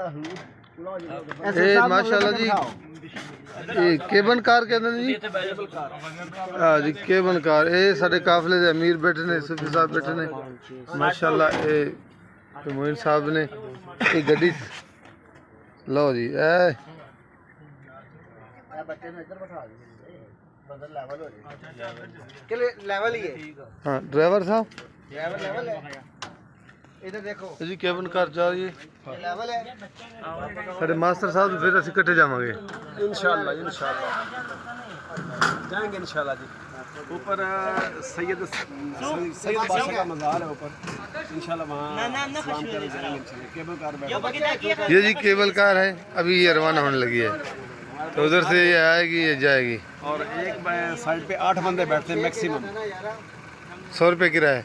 ਇਹ ਮਾਸ਼ਾਅੱਲਾ ਜੀ ਇਹ ਕੇਬਨ ਕਾਰ ਕਹਿੰਦੇ ਨੇ ਜੀ। ਹਾਂ ਜੀ ਕੇਬਨ ਕਾਰ। ਇਹ ਸਾਡੇ ਕਾਫਲੇ ਦੇ ਅਮੀਰ ਬੈਠੇ ਨੇ, ਸੂਫੀ ਸਾਹਿਬ ਬੈਠੇ ਨੇ ਮਾਸ਼ਾਅੱਲਾ। ਇਹ ਮੋਇਨ ਸਾਹਿਬ ਨੇ ਇਹ ਗੱਡੀ। ਲਓ ਜੀ ਇਹ ਬੱਚੇ ਨੂੰ ਇੱਧਰ ਬਿਠਾ ਦਿਓ, ਬਦਲ ਲੈਵਲ ਹੋ ਜਾਏ ਕਿ ਲੈਵਲ ਹੀ ਹੈ। ਹਾਂ ड्राइवर साहब लेवल है, इधर देखो जी केबिन कार जा रही है, लेवल है। साडे मास्टर साहब फिर ਅਸੀਂ ਇਕੱਠੇ ਜਾਵਾਂਗੇ इंशाल्लाह जाएंगे इंशाल्लाह जी। ऊपर सैयद बादशाह का मज़ार है ऊपर, इंशाल्लाह वहाँ सलाम करने जाएंगे इंशाल्लाह। केबल कार बैठो, ये जी केबल कार है, अभी ये रवाना होने लगी है, तो उधर से ये आएगी ये जाएगी। और एक साइड पे 8 बंदे बैठते हैं मैक्सिमम। 100 रुपये किराया।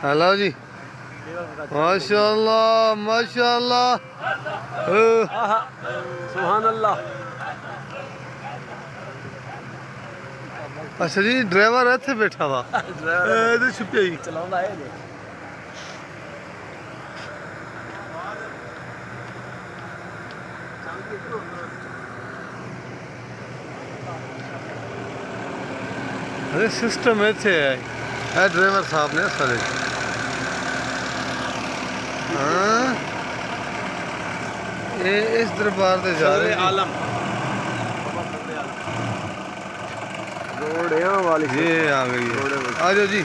हेलो जी माशाअल्लाह माशाअल्लाह सुभान अल्लाह। अच्छा जी ड्राइवर इत्थे बैठा वा, ड्राइवर छुपे ही चलाउंदा है जी। अरे सिस्टम इत्थे है ड्राइवर साहब ने सारे। हाँ ये इस दरबार से जा रहे आलम रोड वाली ये आ गई है। आ जाओ जी।